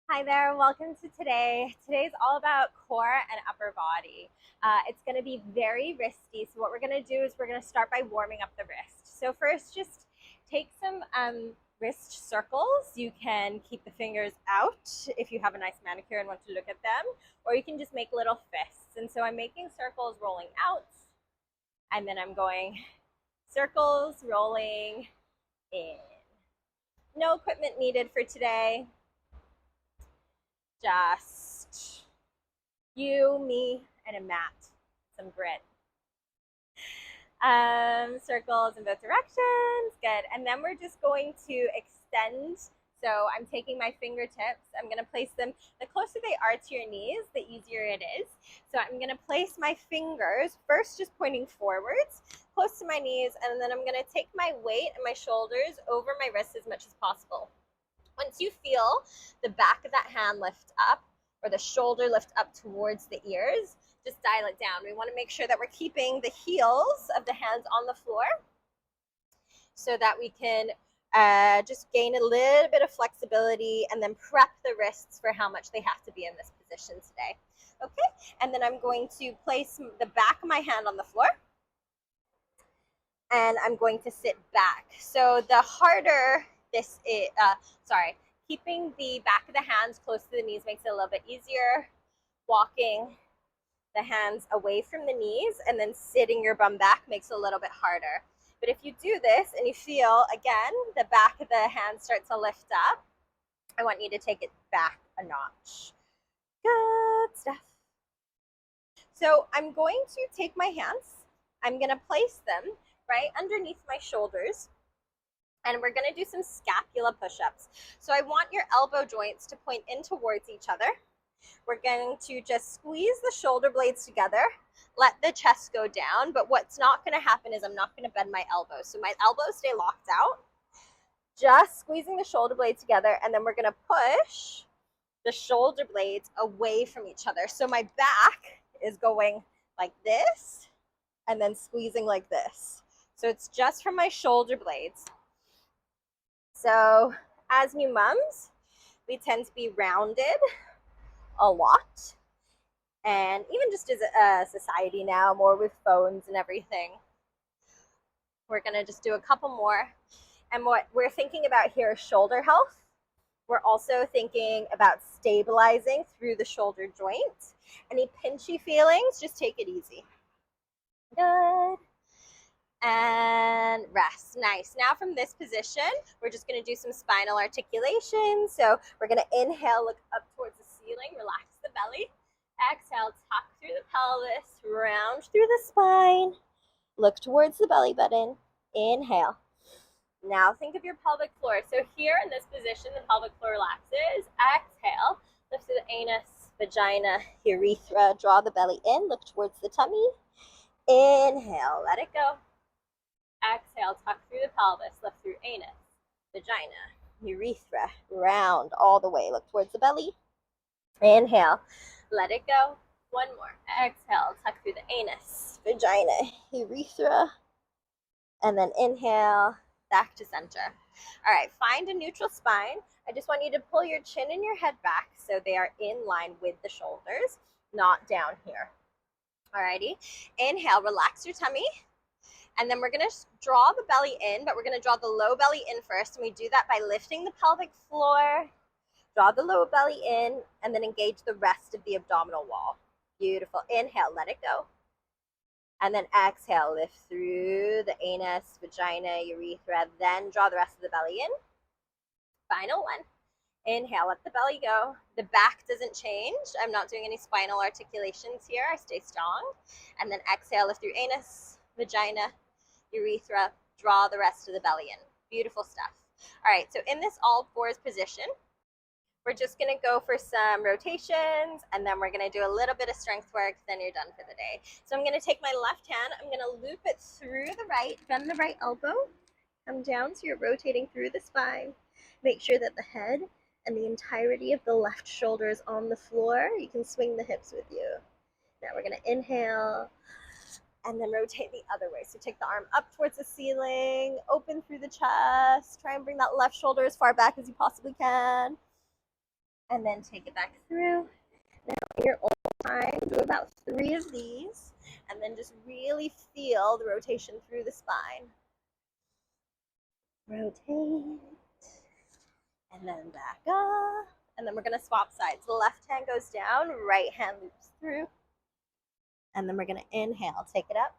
Hi there, welcome to today. Today's all about core and upper body. It's going to be very wristy. So what we're going to do is we're going to start by warming up the wrist. So first, just take some wrist circles. You can keep the fingers out if you have a nice manicure and want to look at them, or you can just make little fists. And so I'm making circles rolling out, and then I'm going circles rolling in. No equipment needed for today. Just you, me, and a mat, some grit. Circles in both directions, good. And then we're just going to extend. So I'm taking my fingertips, I'm gonna place them, the closer they are to your knees, the easier it is. So I'm gonna place my fingers, first just pointing forwards, close to my knees, and then I'm gonna take my weight and my shoulders over my wrists as much as possible. Once you feel the back of that hand lift up or the shoulder lift up towards the ears, just dial it down. We want to make sure that we're keeping the heels of the hands on the floor so that we can just gain a little bit of flexibility and then prep the wrists for how much they have to be in this position today. Okay, and then I'm going to place the back of my hand on the floor and I'm going to sit back. So the harder this is, keeping the back of the hands close to the knees makes it a little bit easier. Walking the hands away from the knees and then sitting your bum back makes it a little bit harder. But if you do this and you feel, again, the back of the hands start to lift up, I want you to take it back a notch. Good stuff. So I'm going to take my hands, I'm going to place them right underneath my shoulders, and we're going to do some scapula push-ups. So I want your elbow joints to point in towards each other. We're going to just squeeze the shoulder blades together, let the chest go down, but what's not going to happen is I'm not going to bend my elbows. So my elbows stay locked out, just squeezing the shoulder blades together, and then we're going to push the shoulder blades away from each other. So my back is going like this and then squeezing like this. So it's just from my shoulder blades. So as new moms, we tend to be rounded a lot. And even just as a society now, more with phones and everything. We're gonna just do a couple more. And what we're thinking about here is shoulder health. We're also thinking about stabilizing through the shoulder joint. Any pinchy feelings, just take it easy. Good. And rest. Nice. Now from this position, we're just going to do some spinal articulation. So we're going to inhale, look up towards the ceiling, relax the belly. Exhale, tuck through the pelvis, round through the spine. Look towards the belly button. Inhale. Now think of your pelvic floor. So here in this position, the pelvic floor relaxes. Exhale, lift through the anus, vagina, urethra. Draw the belly in, look towards the tummy. Inhale, let it go. Exhale, tuck through the pelvis, lift through anus, vagina, urethra, round all the way. Look towards the belly. Inhale, let it go. One more. Exhale, tuck through the anus, vagina, urethra, and then inhale, back to center. All right, find a neutral spine. I just want you to pull your chin and your head back so they are in line with the shoulders, not down here. All righty. Inhale, relax your tummy. And then we're going to draw the belly in, but we're going to draw the low belly in first. And we do that by lifting the pelvic floor, draw the low belly in, and then engage the rest of the abdominal wall. Beautiful. Inhale, let it go. And then exhale, lift through the anus, vagina, urethra, then draw the rest of the belly in. Final one. Inhale, let the belly go. The back doesn't change. I'm not doing any spinal articulations here. I stay strong. And then exhale, lift through anus, vagina, urethra, draw the rest of the belly in. Beautiful stuff. All right, so in this all fours position, we're just gonna go for some rotations and then we're gonna do a little bit of strength work, then you're done for the day. So I'm gonna take my left hand, I'm gonna loop it through the right, bend the right elbow, come down so you're rotating through the spine. Make sure that the head and the entirety of the left shoulder is on the floor. You can swing the hips with you. Now we're gonna inhale, and then rotate the other way. So take the arm up towards the ceiling, open through the chest, try and bring that left shoulder as far back as you possibly can. and then take it back through. Now, in your own time, do about 3 of these, and then just really feel the rotation through the spine. Rotate, and then back up, and then we're going to swap sides. The left hand goes down, right hand loops through, and then we're going to inhale, take it up.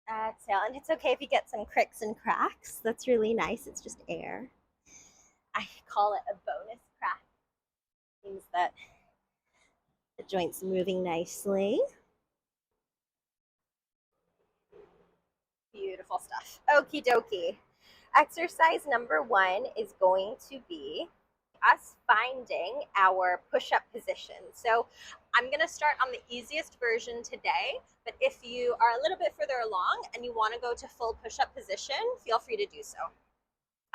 Exhale, and it's okay if you get some cricks and cracks. That's really nice. It's just air. I call it a bonus crack. It means that the joint's moving nicely. Beautiful stuff. Okie dokie. Exercise number 1 is going to be us finding our push-up position. So I'm going to start on the easiest version today, but if you are a little bit further along and you want to go to full push-up position, feel free to do so.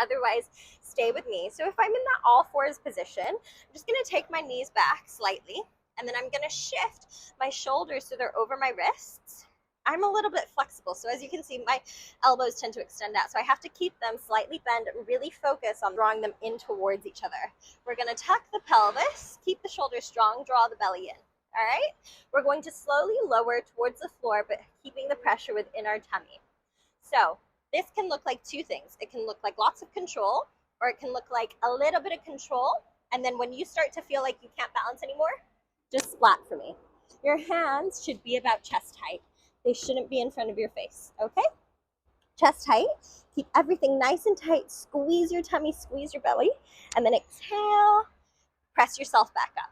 Otherwise, stay with me. So if I'm in that all fours position, I'm just going to take my knees back slightly, and then I'm going to shift my shoulders so they're over my wrists. I'm a little bit flexible, so as you can see, my elbows tend to extend out, so I have to keep them slightly bent and really focus on drawing them in towards each other. We're going to tuck the pelvis, keep the shoulders strong, draw the belly in. All right? We're going to slowly lower towards the floor, but keeping the pressure within our tummy. So this can look like 2 things. It can look like lots of control, or it can look like a little bit of control, and then when you start to feel like you can't balance anymore, just splat for me. Your hands should be about chest height. They shouldn't be in front of your face, okay? Chest height. Keep everything nice and tight. Squeeze your tummy, squeeze your belly, and then exhale. Press yourself back up.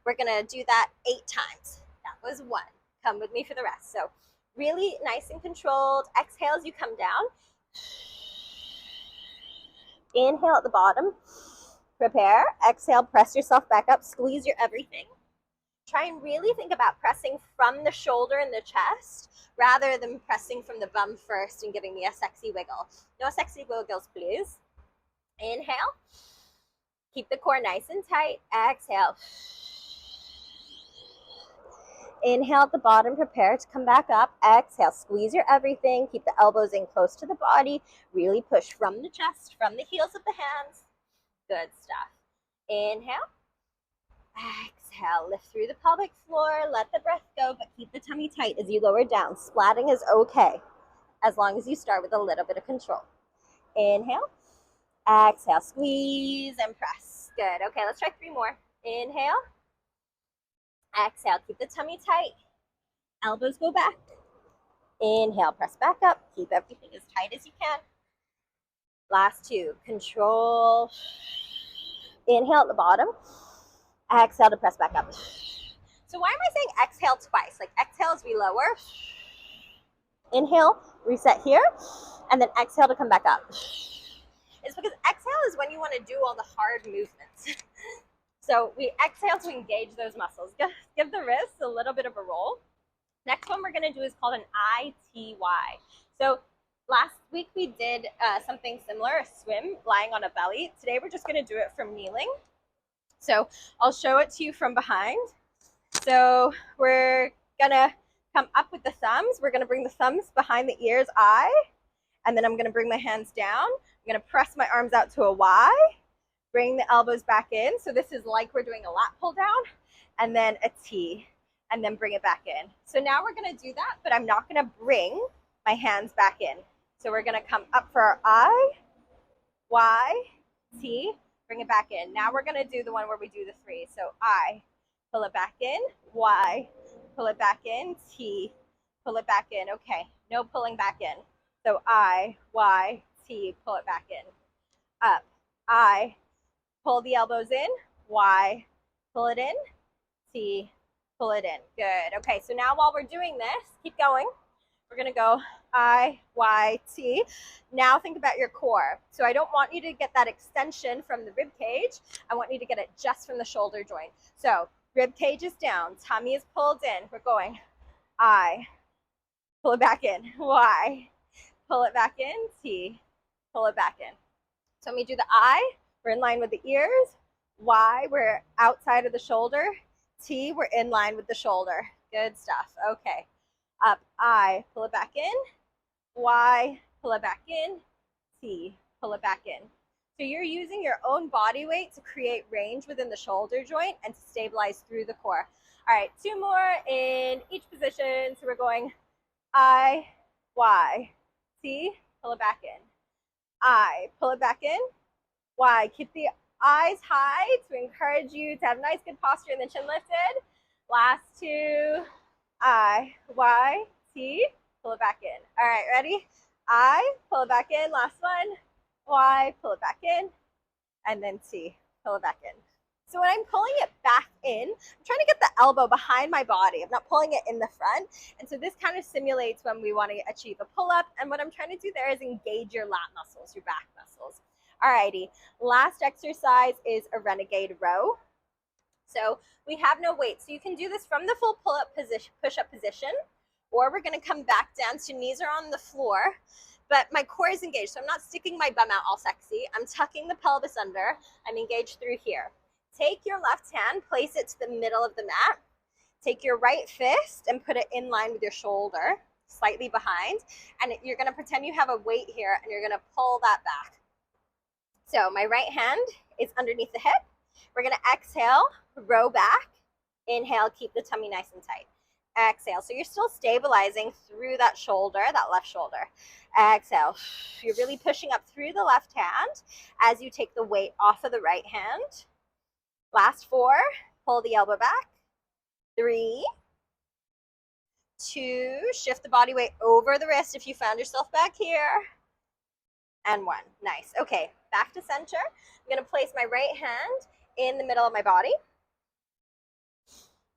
We're going to do that 8 times. That was 1. Come with me for the rest. So really nice and controlled. Exhale as you come down. Inhale at the bottom. Prepare. Exhale, press yourself back up. Squeeze your everything. Try and really think about pressing from the shoulder and the chest rather than pressing from the bum first and giving me a sexy wiggle. No sexy wiggles, please. Inhale. Keep the core nice and tight. Exhale. Inhale at the bottom. Prepare to come back up. Exhale. Squeeze your everything. Keep the elbows in close to the body. Really push from the chest, from the heels of the hands. Good stuff. Inhale. Exhale, lift through the pelvic floor, let the breath go, but keep the tummy tight as you lower down. Splatting is okay, as long as you start with a little bit of control. Inhale, exhale, squeeze and press. Good, okay, let's try 3 more. Inhale, exhale, keep the tummy tight. Elbows go back. Inhale, press back up. Keep everything as tight as you can. Last 2, control. Inhale at the bottom. Exhale to press back up. So why am I saying exhale twice? Like exhale as we lower. Inhale, reset here, and then exhale to come back up. It's because exhale is when you want to do all the hard movements. So we exhale to engage those muscles. Give the wrists a little bit of a roll. Next one we're going to do is called an ITY. So last week we did something similar, a swim, lying on a belly. Today we're just going to do it from kneeling. So I'll show it to you from behind. So we're going to come up with the thumbs. We're going to bring the thumbs behind the ears, I, and then I'm going to bring my hands down. I'm going to press my arms out to a Y, bring the elbows back in. So this is like we're doing a lat pull down, and then a T, and then bring it back in. So now we're going to do that, but I'm not going to bring my hands back in. So we're going to come up for our I, Y, T, bring it back in. Now we're going to do the one where we do the 3. So I, pull it back in, Y, pull it back in, T, pull it back in. Okay, no pulling back in. So I, Y, T, pull it back in. Up, I, pull the elbows in, Y, pull it in, T, pull it in. Good. Okay, so now while we're doing this, keep going. We're going to go I, Y, T. Now think about your core. So I don't want you to get that extension from the rib cage. I want you to get it just from the shoulder joint. So rib cage is down. Tummy is pulled in. We're going I, pull it back in. Y, pull it back in. T, pull it back in. So let me do the I. We're in line with the ears. Y, we're outside of the shoulder. T, we're in line with the shoulder. Good stuff. Okay. Up, I, pull it back in. Y, pull it back in. T, pull it back in. So you're using your own body weight to create range within the shoulder joint and to stabilize through the core. All right, 2 more in each position. So we're going I, Y, T, pull it back in. I, pull it back in. Y, keep the eyes high to encourage you to have nice, good posture and the chin lifted. Last 2, I, Y, T, pull it back in. All right, ready? I, pull it back in. Last one. Y, pull it back in. And then T, pull it back in. So when I'm pulling it back in, I'm trying to get the elbow behind my body. I'm not pulling it in the front. And so this kind of simulates when we want to achieve a pull-up. And what I'm trying to do there is engage your lat muscles, your back muscles. Alrighty, last exercise is a renegade row. So we have no weight. So you can do this from the full pull-up position, push-up position, or we're going to come back down to knees are on the floor, but my core is engaged. So I'm not sticking my bum out all sexy. I'm tucking the pelvis under. I'm engaged through here. Take your left hand, place it to the middle of the mat. Take your right fist and put it in line with your shoulder, slightly behind. And you're going to pretend you have a weight here, and you're going to pull that back. So my right hand is underneath the hip. We're going to exhale, row back. Inhale, keep the tummy nice and tight. Exhale. So you're still stabilizing through that shoulder, that left shoulder. Exhale. You're really pushing up through the left hand as you take the weight off of the right hand. Last 4, pull the elbow back. 3, 2, shift the body weight over the wrist if you found yourself back here. And 1. Nice. Okay, back to center. I'm going to place my right hand in the middle of my body.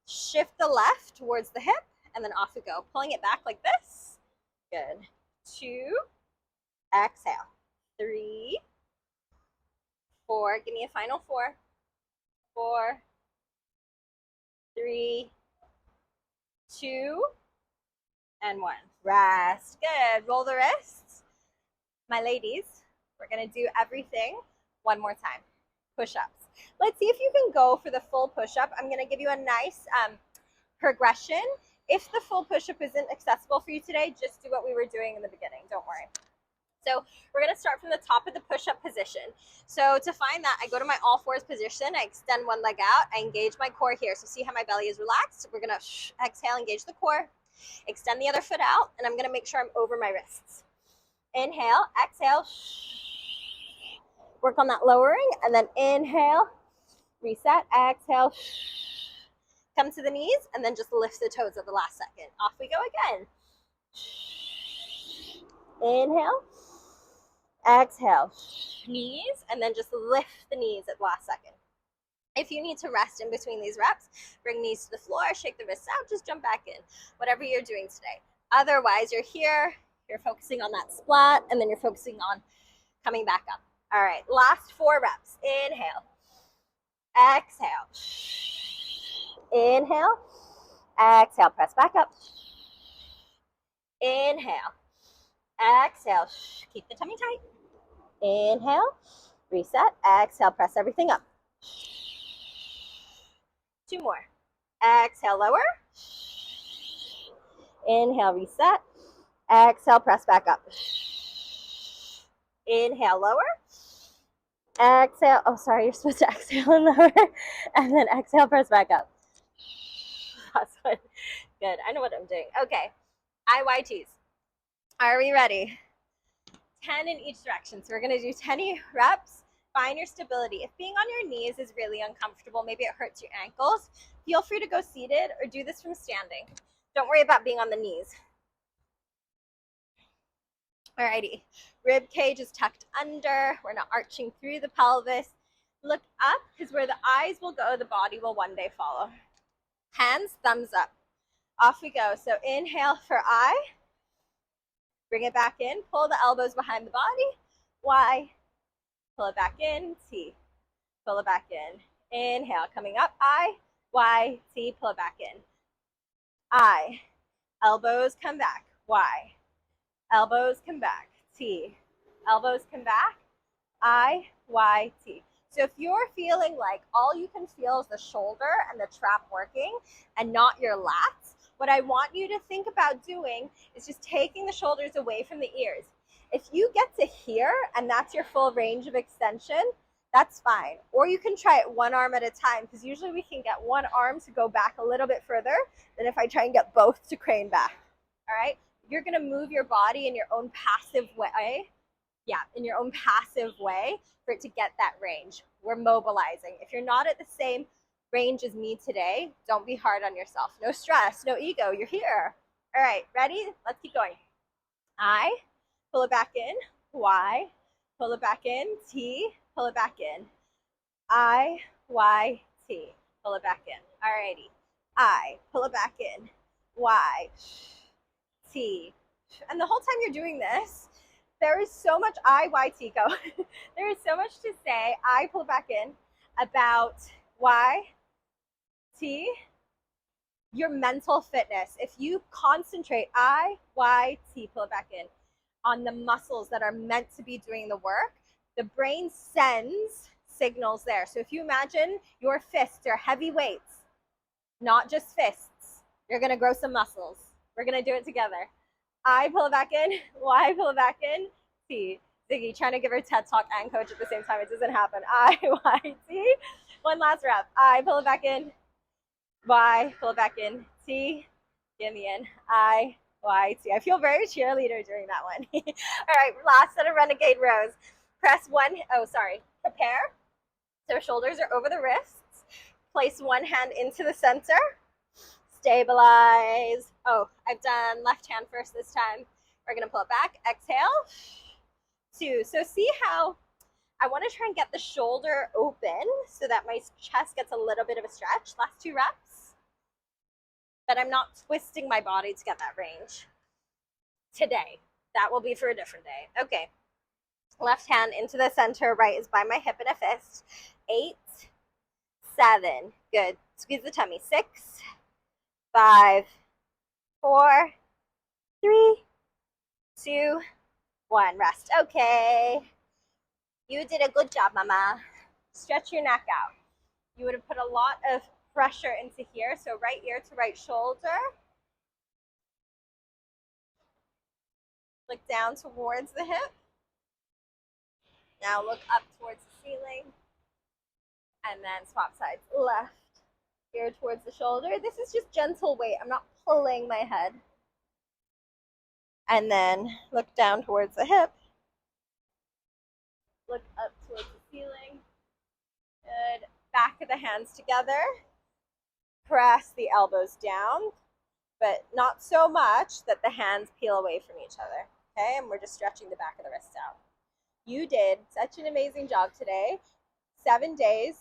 Shift the left towards the hip, and then off we go. Pulling it back like this. Good. 2, exhale. 3, 4, give me a final 4. 4, 3, 2, and 1. Rest. Good. Roll the wrists. My ladies, we're going to do everything one more time. Push-ups. Let's see if you can go for the full push-up. I'm going to give you a nice progression. If the full push-up isn't accessible for you today, just do what we were doing in the beginning. Don't worry. So we're going to start from the top of the push-up position. So to find that, I go to my all fours position. I extend one leg out. I engage my core here. So see how my belly is relaxed? We're going to exhale, engage the core. Extend the other foot out, and I'm going to make sure I'm over my wrists. Inhale, exhale. Work on that lowering, and then inhale, reset, exhale. Come to the knees, and then just lift the toes at the last second. Off we go again. Inhale. Exhale, knees, and then just lift the knees at the last second. If you need to rest in between these reps, bring knees to the floor, shake the wrists out, just jump back in, whatever you're doing today. Otherwise, you're here, you're focusing on that splat, and then you're focusing on coming back up. All right, last 4 reps. Inhale, exhale, inhale, exhale, press back up. Inhale, exhale, keep the tummy tight. Inhale, reset, exhale, press everything up. 2 more. Exhale, lower. Inhale, reset. Exhale, press back up. Inhale, lower. Exhale. Oh, sorry, you're supposed to exhale and lower. And then exhale, press back up. Last one. Good. I know what I'm doing. Okay. IYTs. Are we ready? 10 in each direction. So we're going to do 10 reps. Find your stability. If being on your knees is really uncomfortable, maybe it hurts your ankles, feel free to go seated or do this from standing. Don't worry about being on the knees. Alrighty. Rib cage is tucked under. We're not arching through the pelvis. Look up, because where the eyes will go, the body will one day follow. Hands, thumbs up. Off we go. So inhale for I. Bring it back in. Pull the elbows behind the body. Y. Pull it back in. T. Pull it back in. Inhale. Coming up. I. Y. T. Pull it back in. I. Elbows come back. Y. Elbows come back. T. Elbows come back. I. Y. T. So if you're feeling like all you can feel is the shoulder and the trap working and not your lats, what I want you to think about doing is just taking the shoulders away from the ears. If you get to here and that's your full range of extension, that's fine. Or you can try it one arm at a time, because usually we can get one arm to go back a little bit further than if I try and get both to crane back. All right? You're gonna move your body in your own passive way. Yeah, in your own passive way for it to get that range. We're mobilizing. If you're not at the same range as me today, don't be hard on yourself. No stress, no ego, you're here. All right, ready? Let's keep going. I, pull it back in. Y, pull it back in. T, pull it back in. I, Y, T, pull it back in. Alrighty. I, pull it back in. Y, T. And the whole time you're doing this, there is so much I, Y, T, go. There is so much to say. I, pull it back in about Y, T, your mental fitness. If you concentrate I, Y, T, pull it back in, on the muscles that are meant to be doing the work, the brain sends signals there. So if you imagine your fists are heavy weights, not just fists, you're gonna grow some muscles. We're gonna do it together. I, pull it back in. Y, pull it back in. T. Ziggy trying to give her TED Talk and coach at the same time. It doesn't happen. I, Y, T. One last rep. I, pull it back in. Y, pull it back in. T, give me in. I, Y, T. I feel very cheerleader during that one. All right, last set of renegade rows. Press one, prepare. So shoulders are over the wrists. Place one hand into the center. Stabilize. Oh, I've done left hand first this time. We're gonna pull it back. Exhale. 2. So see how I want to try and get the shoulder open so that my chest gets a little bit of a stretch. Last 2 reps. But I'm not twisting my body to get that range today. That will be for a different day. Okay. Left hand into the center, right is by my hip in a fist. 8, 7, good. Squeeze the tummy. 6, 5, 4, 3, 2, 1. Rest. Okay. You did a good job, mama. Stretch your neck out. You would have put a lot of pressure into here. So right ear to right shoulder. Look down towards the hip. Now look up towards the ceiling. And then swap sides. Left ear towards the shoulder. This is just gentle weight. I'm not pulling my head. And then look down towards the hip. Look up towards the ceiling. Good. Back of the hands together. Press the elbows down, but not so much that the hands peel away from each other. Okay, and we're just stretching the back of the wrists out. You did such an amazing job today. 7 days,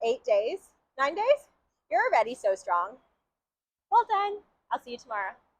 8 days, 9 days. You're already so strong. Well done. I'll see you tomorrow.